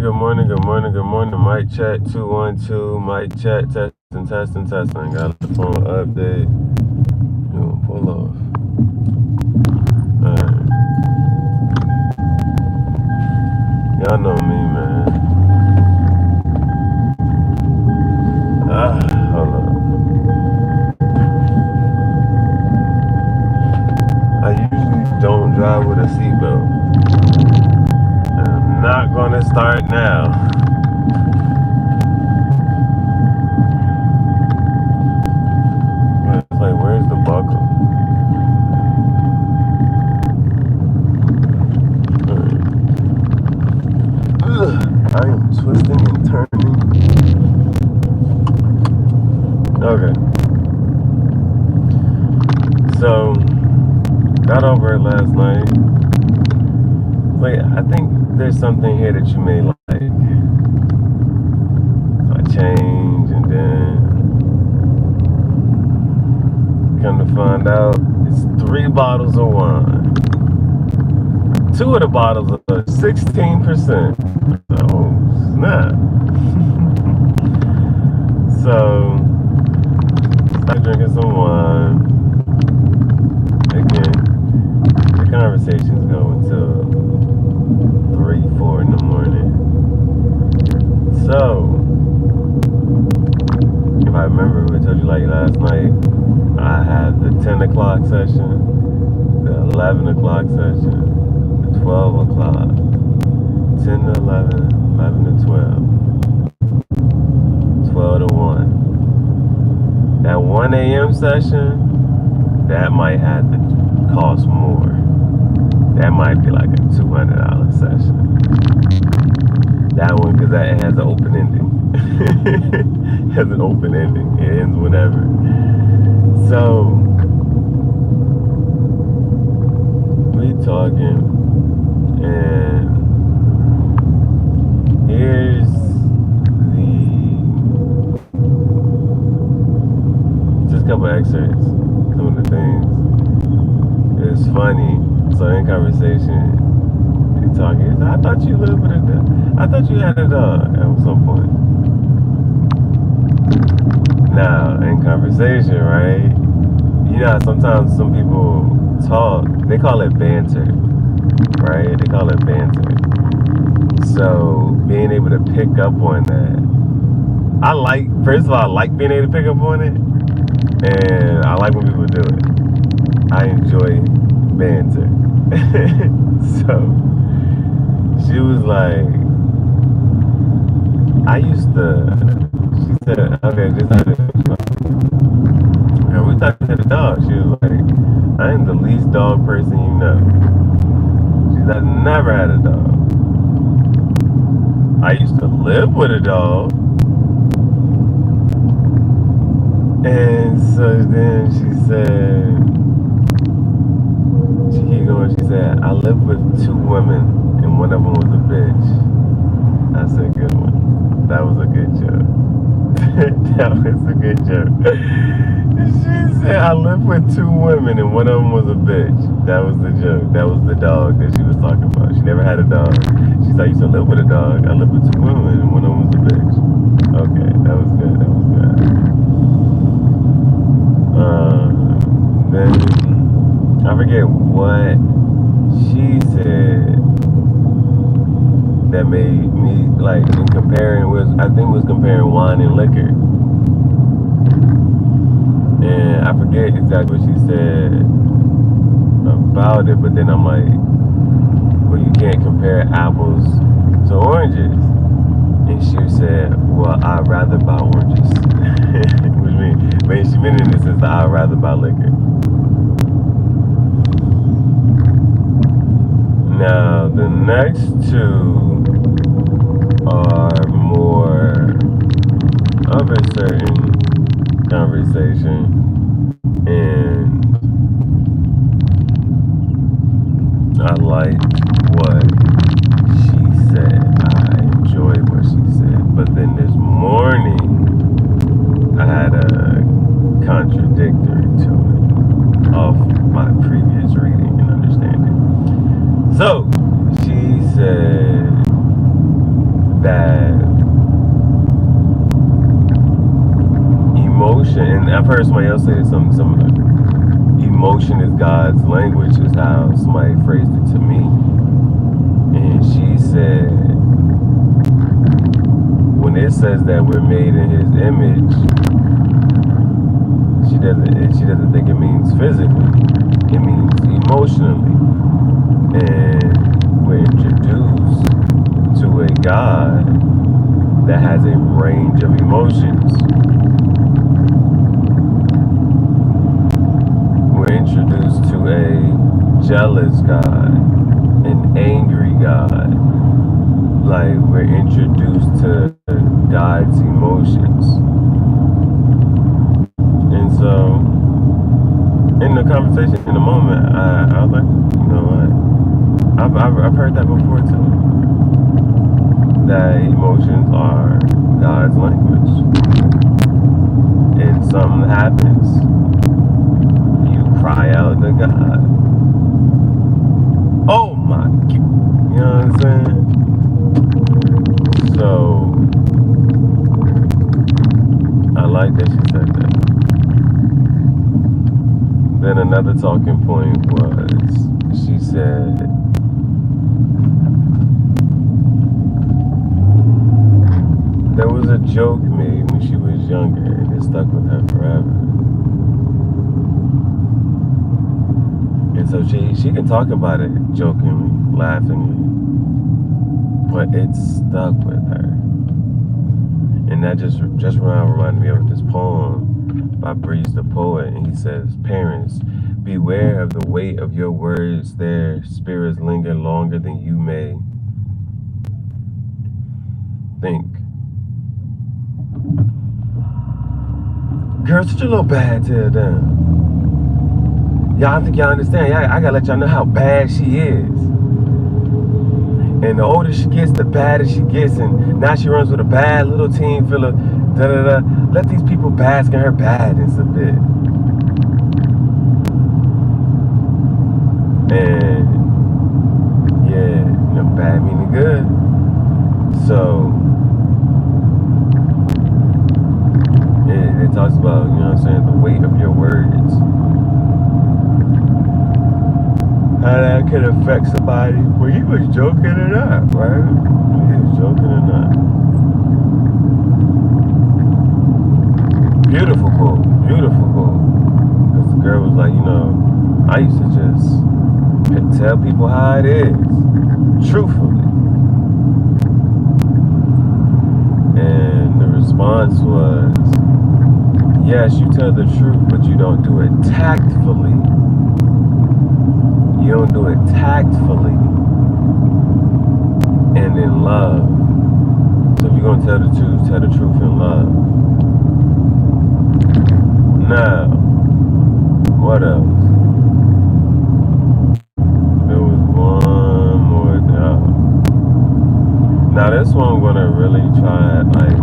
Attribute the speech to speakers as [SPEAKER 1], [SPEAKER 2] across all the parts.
[SPEAKER 1] good morning. Mic check 212. Mic check testing. Got the phone update. You gonna pull off? Alright. Y'all know me, man. Hold up. I usually don't drive with a seatbelt. I'm not gonna start now. It's like, where's the buckle? I am twisting and turning. Okay. So, got over it last night. Wait, I think there's something here that you may like. So I change and then come to find out it's 3 bottles of wine. 2 of the bottles are 16%. Oh, snap. So, start drinking some wine. Again, the conversations go until 3, 4 in the morning. So, if I remember, I told you like last night, I had the 10 o'clock session, the 11 o'clock session, the 12 o'clock, 10 to 11, 11 to 12, 12 to 1. That 1 a.m. session, that might have to cost more. That might be like a $200 session. That one, because that has an open ending. It has an open ending. It ends whenever. So, we talking, and here's just a couple excerpts. Some of the things. It's funny. So in conversation, they talking. He said, I thought you lived with a dog. I thought you had a dog at some point. Now, in conversation, right? You know, sometimes some people talk. They call it banter, right? They call it banter. So being able to pick up on that, first of all, I like being able to pick up on it, and I like when people do it. I enjoy banter. So she was like, she said, okay, this is and we talking to the dog. She was like, I am the least dog person you know. She said, I never had a dog. I used to live with a dog. And so then she said, she said, I lived with 2 women and one of them was a bitch. I said, good one. That was a good joke. That was a good joke. She said, I lived with 2 women and one of them was a bitch. That was the joke. That was the dog that she was talking about. She never had a dog. She said, I used to live with a dog. I lived with 2 women and one of them was a bitch. Okay, that was good. Then I forget what she said that made me like in comparing I think was comparing wine and liquor. And I forget exactly what she said about it, but then I'm like, well, you can't compare apples to oranges. And she said, well, I'd rather buy oranges. Which means she meant in this sense that I'd rather buy liquor. Now, the next 2 are more of a certain conversation, and I like what she said. I enjoyed what she said. But then this morning, I had a contradictory to it of my previous reading and understanding. So, she said, that emotion, and I've heard somebody else say something similar. Emotion is God's language, is how somebody phrased it to me. And she said, when it says that we're made in His image, she doesn't think it means physically. It means emotionally. And we're introduced to a God that has a range of emotions. We're introduced to a jealous God, an angry God. Like, we're introduced to God's emotions. And so, in the conversation, in the moment, I was like, you know what? I've heard that before too. That emotions are God's language. And something happens, you cry out to God. Oh my God. You know what I'm saying? So, I like that she said that. Then another talking point was, she said, there was a joke made when she was younger, and it stuck with her forever. And so she can talk about it jokingly, laughingly, but it stuck with her. And that just reminded me of this poem by Breeze the Poet, and he says, parents, beware of the weight of your words, their spirits linger longer than you may think. Girl, such a little bad tail down. Y'all, I don't think y'all understand. I gotta let y'all know how bad she is. And the older she gets, the badder she gets. And now she runs with a bad little team full of da-da-da. Let these people bask in her badness a bit. And, yeah, you know, bad meaning good. So, it talks about, you know what I'm saying, the weight of your words. How that could affect somebody. Well, he was joking or not, right? He was joking or not. Beautiful quote. Beautiful quote. Because the girl was like, you know, I used to just tell people how it is. Truthfully. And the response was, yes, you tell the truth, but you don't do it tactfully. You don't do it tactfully and in love. So if you're going to tell the truth in love. Now, what else? There was one more thing. Now this one I'm going to really try, like,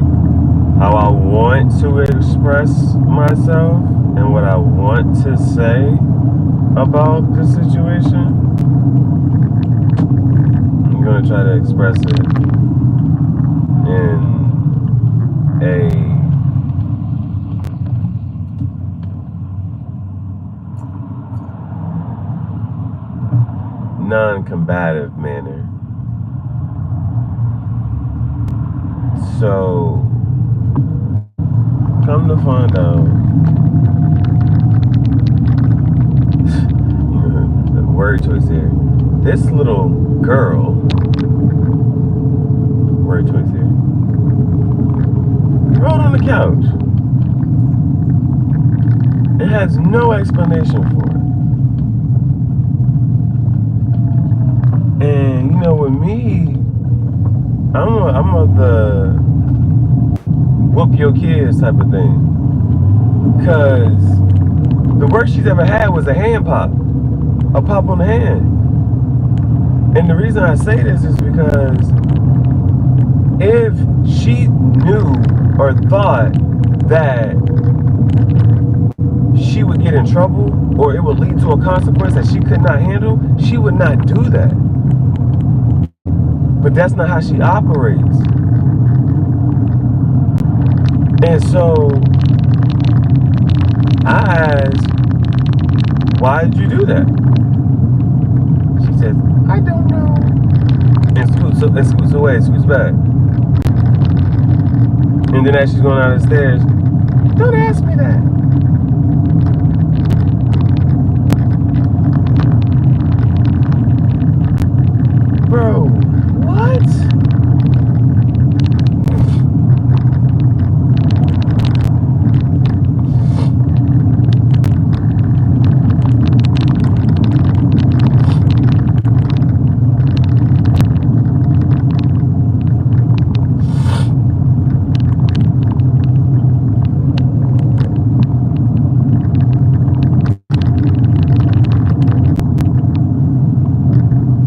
[SPEAKER 1] how I want to express myself and what I want to say about the situation. I'm going to try to express it in a non-combative manner. So, come to find out, the word choice here. This little girl, word choice here, rolled on the couch. It has no explanation for it. And you know, with me, I'm of the whoop your kids type of thing. Cause the worst she's ever had was a hand pop. A pop on the hand. And the reason I say this is because if she knew or thought that she would get in trouble or it would lead to a consequence that she could not handle, she would not do that. But that's not how she operates. And so I asked, why did you do that? She says, I don't know. And scoots away, scoots back. And then as she's going down the stairs, don't ask me that. Bro, what?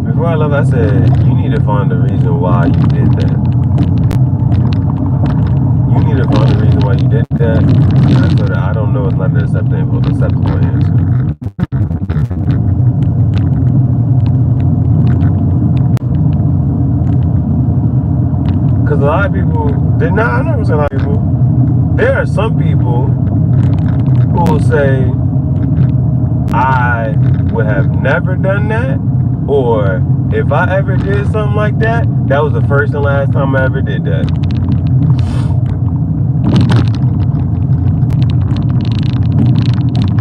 [SPEAKER 1] Before I left, I said, you need to find the reason why you did that. You need to find the reason why you did that. And I told her, I don't know, it's not an acceptable answer. Because a lot of people, I'm not going to say a lot of people. There are some people who will say, I would have never done that, or if I ever did something like that, that was the first and last time I ever did that.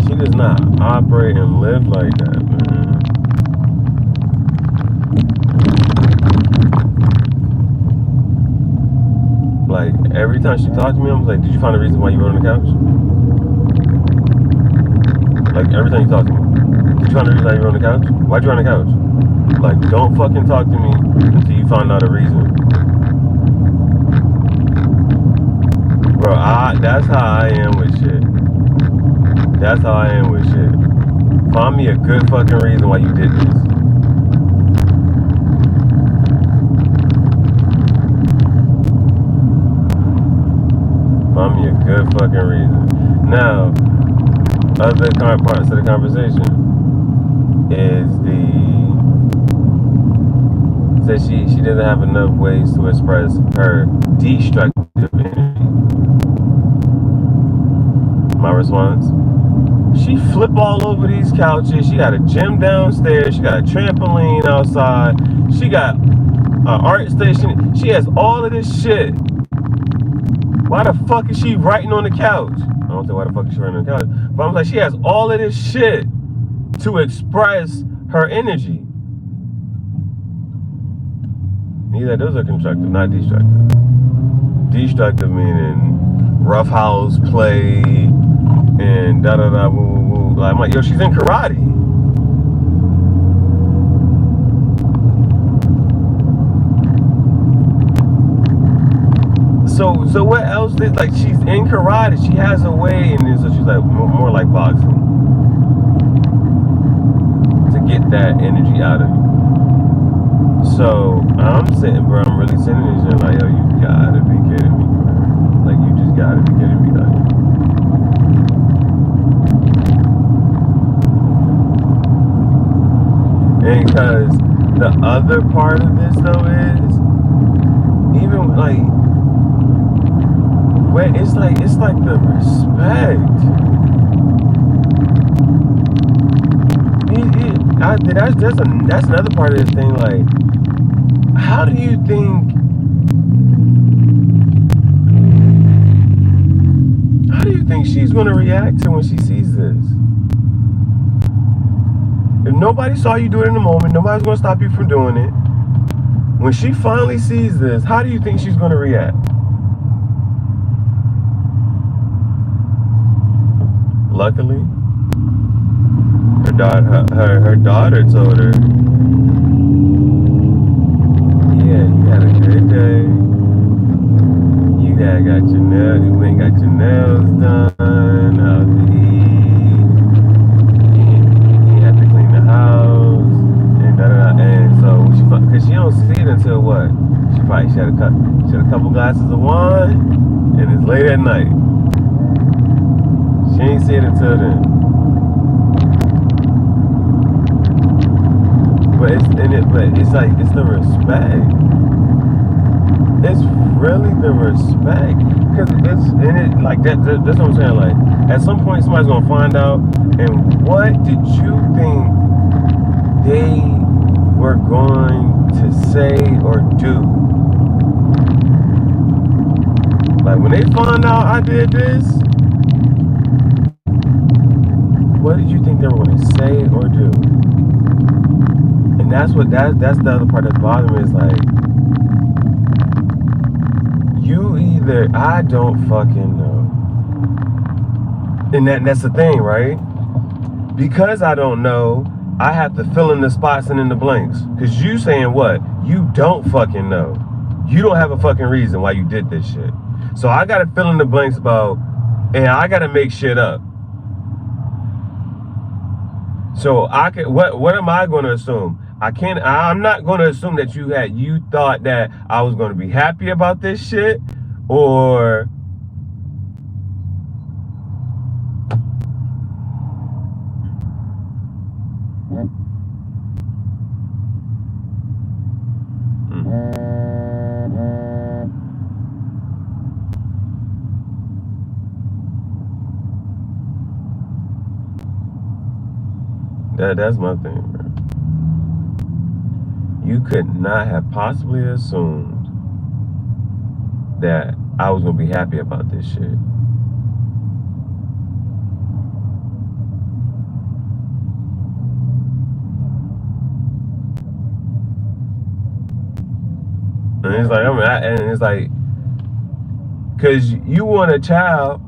[SPEAKER 1] She does not operate and live like that, man. Like, every time she talked to me, I'm like, did you find a reason why you were on the couch? Like, every time you talk to me, did you find a reason why you were on the couch? Why'd you on the couch? Like, don't fucking talk to me until you find out a reason. Bro, that's how I am with shit. That's how I am with shit. Find me a good fucking reason why you did this. Find me a good fucking reason. Now, other parts of the conversation is that she doesn't have enough ways to express her destructive energy. My response, she flip all over these couches. She got a gym downstairs. She got a trampoline outside. She got an art station. She has all of this shit. Why the fuck is she writing on the couch? I don't say why the fuck is she writing on the couch, but I'm like, she has all of this shit to express her energy. Neither of those are constructive, not destructive. Destructive meaning roughhouse play and da da da woo woo woo. Like, I'm like, yo, she's in karate. So what else is, like, she's in karate, she has a way, and then so she's like more like boxing to get that energy out of you. So I'm sitting, bro, I'm really sitting there like, yo, you gotta be kidding me, bro. Like, you just gotta be kidding me, like. And because the other part of this though is, even like, where it's like the respect. That's another part of this thing. Like, how do you think she's gonna react to when she sees this? If nobody saw you do it in the moment, nobody's gonna stop you from doing it. When she finally sees this, how do you think she's gonna react? Luckily, her daughter told her, yeah, you had a good day. You ain't got your nails done, out to eat. You have to clean the house, and da da da. And so because she don't see it until what? She had a couple glasses of wine, and it's late at night. She ain't see it until then. But it's the respect. It's really the respect? Because like that's what I'm saying. Like at some point somebody's gonna find out. And what did you think they were going to say or do? Like when they found out I did this, what did you think they were going to say or do? And that's the other part that's bothering me is like, I don't fucking know. And that's the thing, right? Because I don't know, I have to fill in the spots and in the blanks. Because you saying what? You don't fucking know. You don't have a fucking reason why you did this shit. So I got to fill in the blanks about, and I got to make shit up. So what am I going to assume? I'm not going to assume that you thought that I was going to be happy about this shit, or that's my thing, bro. You could not have possibly assumed that I was gonna be happy about this shit. And it's like, cause you want a child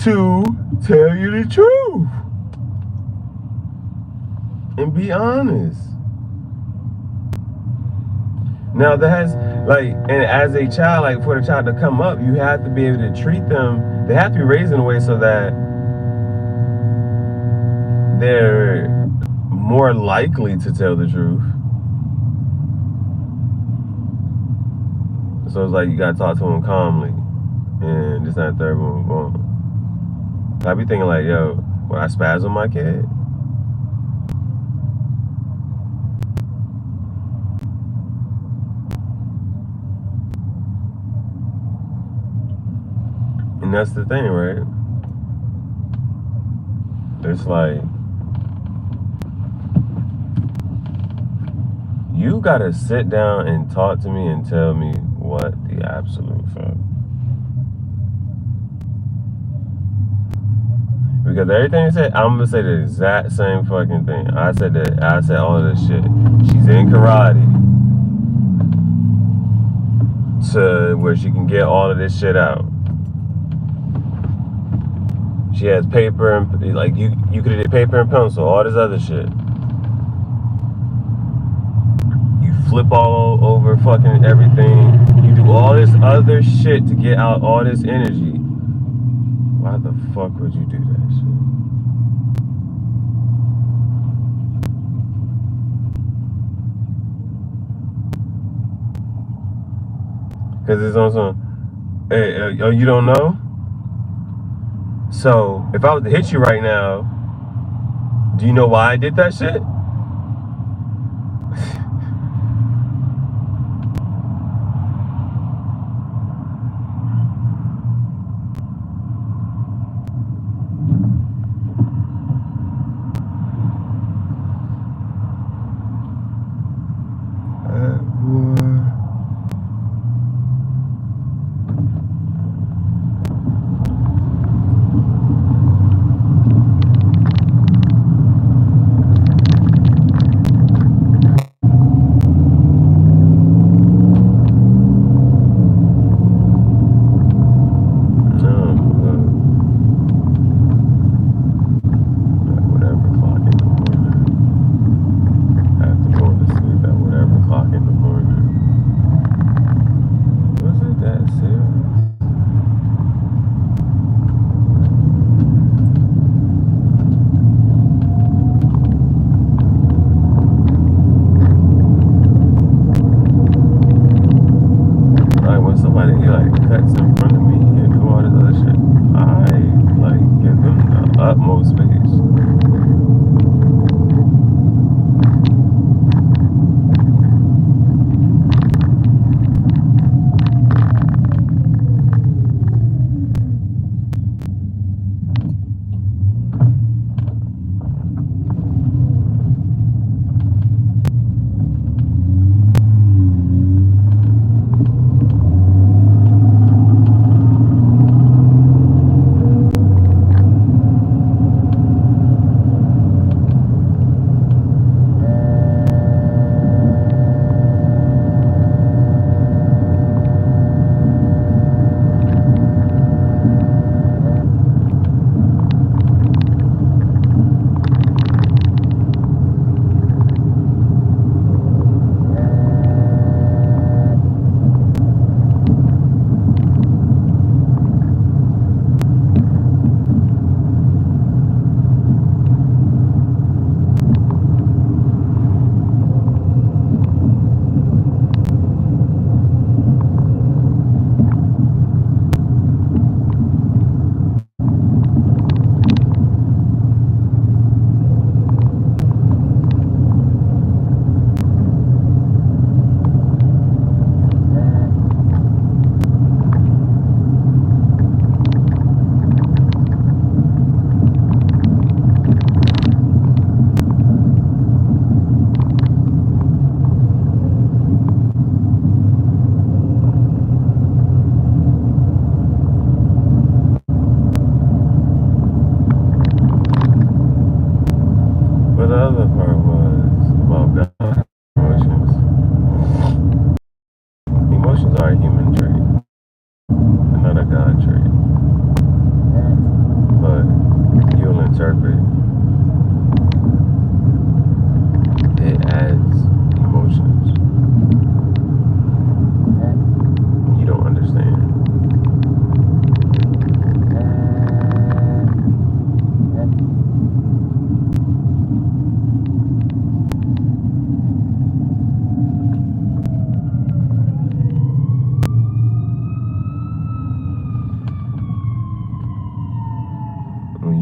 [SPEAKER 1] to tell you the truth and be honest. Now and as a child, like for the child to come up, you have to be able to treat them. They have to be raised in a way so that they're more likely to tell the truth. So it's like you gotta talk to them calmly, and this and that third one going. I be thinking like, yo, would I spaz on my kid? And that's the thing, right? It's like, you gotta sit down and talk to me and tell me what the absolute fuck. Because everything you said, I'm gonna say the exact same fucking thing. I said all of this shit. She's in karate to where she can get all of this shit out. She has paper and like you could have did paper and pencil, all this other shit. You flip all over fucking everything. You do all this other shit to get out all this energy. Why the fuck would you do that shit? Because it's on some, hey, you don't know? So, if I was to hit you right now, do you know why I did that shit?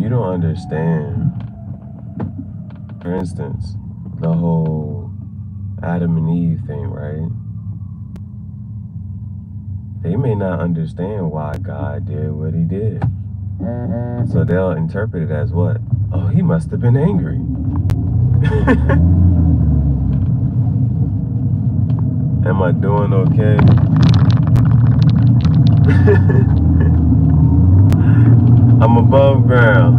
[SPEAKER 1] you don't understand, for instance, the whole Adam and Eve thing, right? They may not understand why God did what he did. So they'll interpret it as what? Oh, he must have been angry. Am I doing okay? I'm above ground.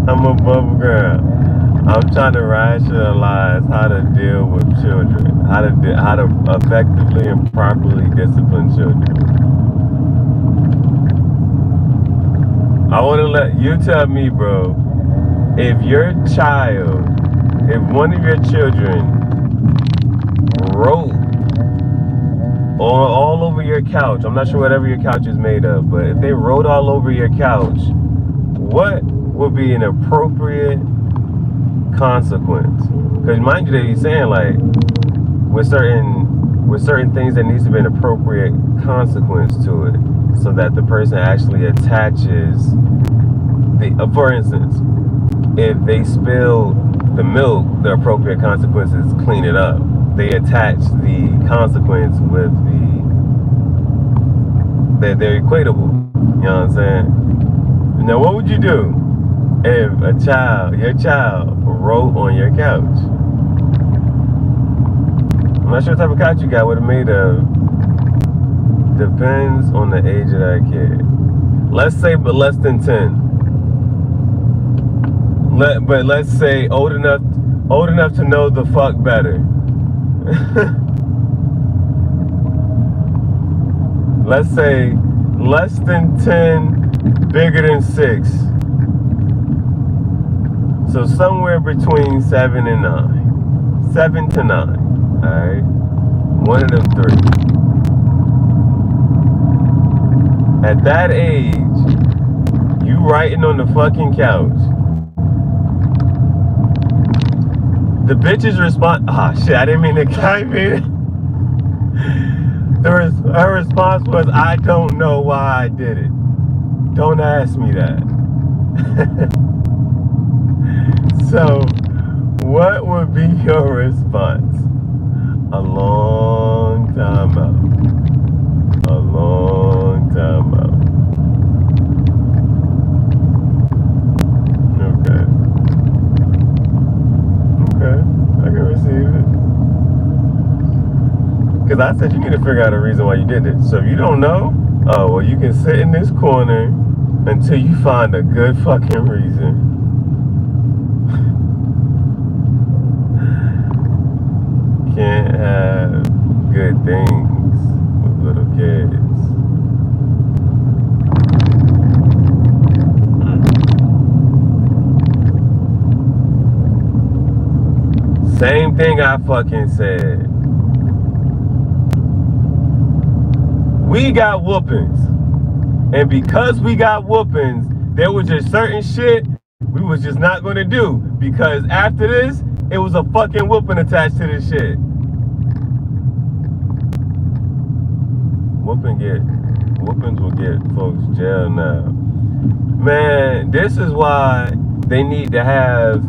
[SPEAKER 1] I'm above ground. I'm trying to rationalize how to deal with children, how to effectively and properly discipline children. I want to let you tell me, bro, if your child, if one of your children wrote all over your couch, I'm not sure whatever your couch is made of, but if they wrote all over your couch, what would be an appropriate consequence? Because mind you, that he's saying like with certain things there needs to be an appropriate consequence to it, so that the person actually attaches the. For instance, if they spill the milk, the appropriate consequence is clean it up. They attach the consequence with they're equatable. You know what I'm saying? Now, what would you do if your child wrote on your couch? I'm not sure what type of couch you got, what it made of. Depends on the age of that kid. Let's say, but less than 10. But let's say old enough to know the fuck better. Let's say less than 10, bigger than 6. So somewhere between 7 and 9. 7 to 9. Alright? One of them 3. At that age, you writing on the fucking couch. The bitch's response, shit, I didn't mean to type it. Her response was, I don't know why I did it. Don't ask me that. So, what would be your response? A long time out. A long time out. Okay, I can receive it. Because I said you need to figure out a reason why you did it. So if you don't know, oh, well, you can sit in this corner until you find a good fucking reason. Can't have good things with little kids. Same thing I fucking said. We got whoopings. And because we got whoopings, there was just certain shit we was just not gonna do. Because after this, it was a fucking whooping attached to this shit. Whoopings will get folks jail now. Man, this is why they need to have,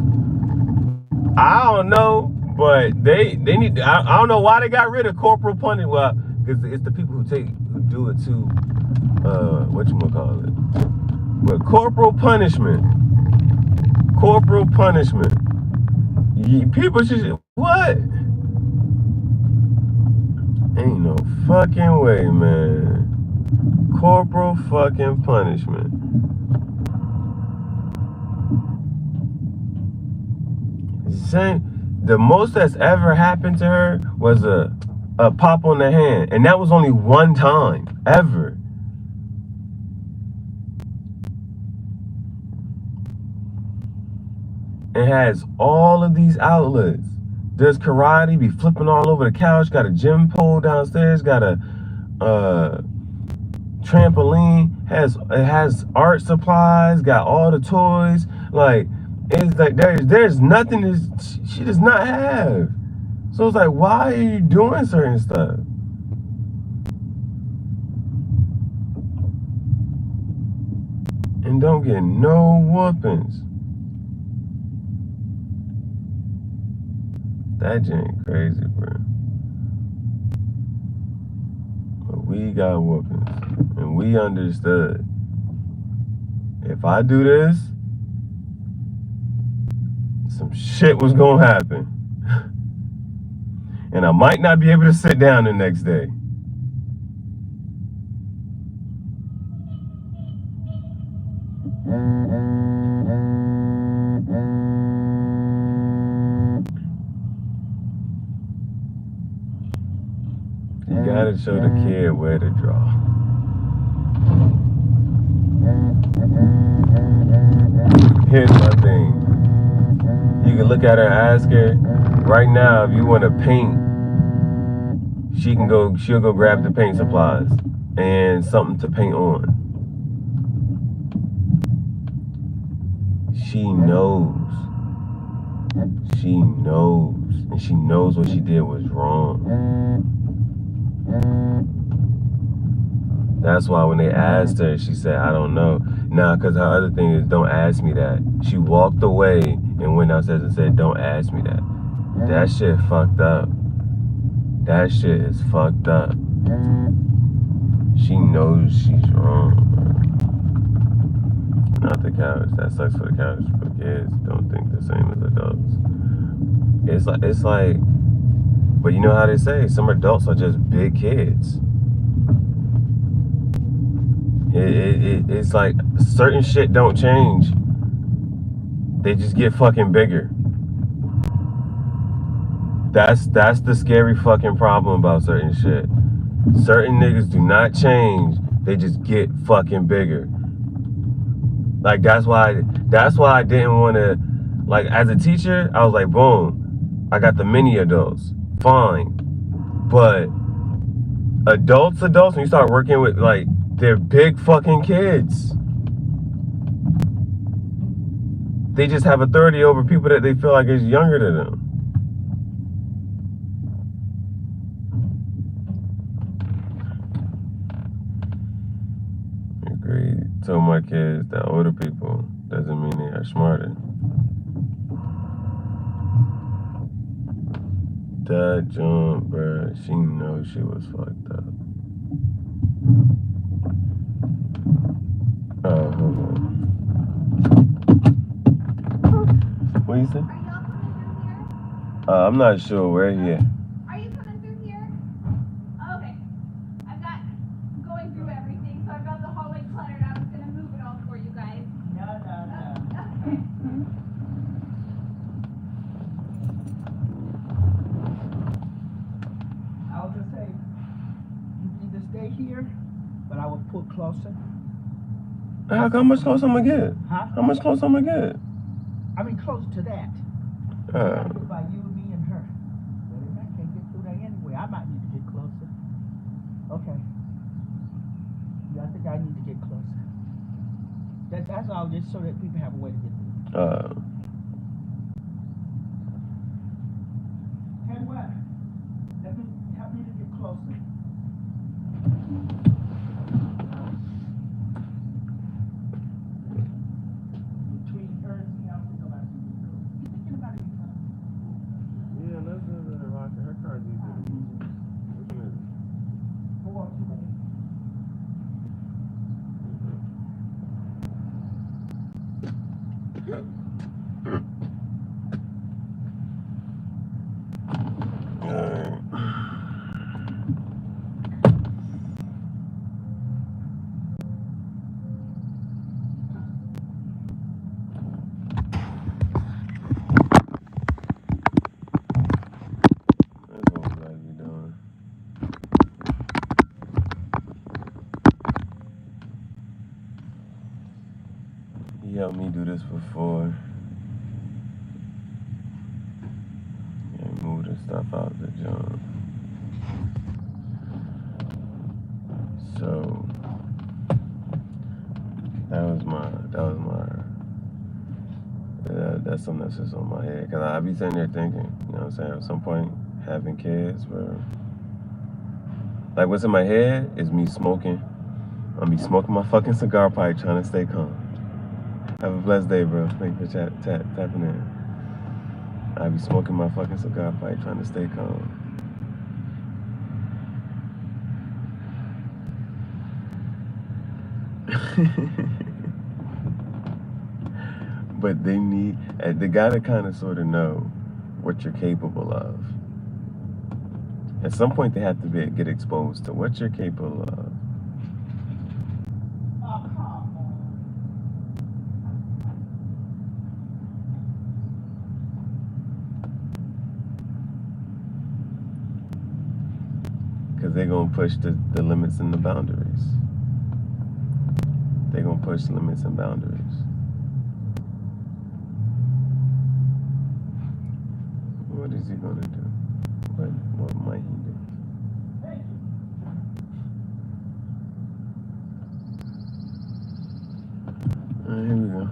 [SPEAKER 1] I don't know, but they need, I don't know why they got rid of corporal punishment. Well, because it's the people who do it to, whatchamacallit. But corporal punishment. People should, what? Ain't no fucking way, man. Corporal fucking punishment. The most that's ever happened to her was a pop on the hand. And that was only one time, ever. It has all of these outlets. Does karate, be flipping all over the couch, got a gym pole downstairs, got a trampoline, it has art supplies, got all the toys. Like, it's like there's nothing she does not have. So it's like, why are you doing certain stuff? and don't get no whoopings. That ain't crazy, bro. But we got whoopings, and we understood. If I do this, some shit was gonna happen. And I might not be able to sit down the next day. You gotta show the kid where to draw. Here's my thing. You can look at her and ask her, right now, if you want to paint, she'll go grab the paint supplies and something to paint on. She knows. She knows. And she knows what she did was wrong. That's why when they asked her, she said, I don't know. Nah, because her other thing is, don't ask me that. She walked away and went downstairs and said, don't ask me that. That shit fucked up. That shit is fucked up. She knows she's wrong, bro. Not the couch. That sucks for the couch. But kids don't think the same as adults. It's like, but you know how they say, some adults are just big kids. It's like certain shit don't change. They just get fucking bigger. That's the scary fucking problem about certain shit. Certain niggas do not change. They just get fucking bigger. Like that's why I didn't want to, like, as a teacher, I was like, boom, I got the mini adults. Fine. But adults, when you start working with, like, they're big fucking kids. They just have authority over people that they feel like is younger than them. Agreed. Told my kids that older people doesn't mean they are smarter. That jump, bruh, she knows she was fucked up. Oh, hold on. What do you say?
[SPEAKER 2] Are y'all coming through here?
[SPEAKER 1] I'm not sure. We're here.
[SPEAKER 2] Are you coming through here? Okay. I've got going through everything, so I've got the hallway cluttered. I was gonna move it all for you guys.
[SPEAKER 3] No.
[SPEAKER 2] Okay.
[SPEAKER 3] I was just saying, you either stay here, but I will put closer.
[SPEAKER 1] How much close I'm gonna get?
[SPEAKER 3] Huh?
[SPEAKER 1] How much close I'm gonna get?
[SPEAKER 3] I mean, close to that. I put by you, me, and her. But if I can't get through there anyway, I might need to get closer. Okay. Yeah, I think I need to get closer. That's all, just so that people have a way to get through. Tell you what, help me to get closer. Between her and me, I don't think nobody can get through. You thinking about it?
[SPEAKER 1] Yeah, let's do the rocket. Her car's easy to use. Which one is it?
[SPEAKER 3] 428.
[SPEAKER 1] He helped me do this before. And move the stuff out the junk. So that's something that's just on my head. Cause I be sitting there thinking, you know what I'm saying, at some point having kids, but like what's in my head is me smoking. I'm be smoking my fucking cigar pipe trying to stay calm. Have a blessed day, bro. Thank you for tapping in. I be smoking my fucking cigar pipe trying to stay calm. But they gotta kind of sort of know what you're capable of. At some point, they have to get exposed to what you're capable of.
[SPEAKER 3] Oh, come on.
[SPEAKER 1] Because they're gonna push the limits and the boundaries. They're gonna push limits and boundaries. What is he gonna do? What might he do? Alright, here we go.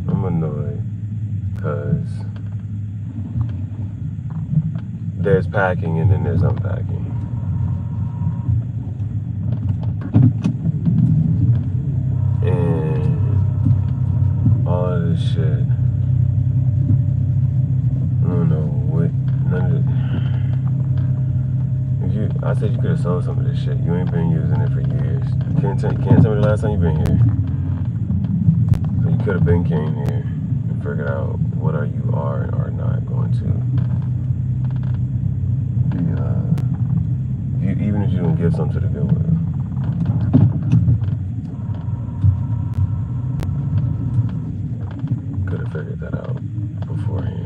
[SPEAKER 1] I'm annoyed because there's packing and then there's unpacking. And all of this shit, I don't know what, none of it. I said you could have sold some of this shit. You ain't been using it for years. Can't tell me the last time you been here. So you could have been came here and figured out what you are and are not going to be, even if you don't give some to the Goodwill. Could have figured that out beforehand.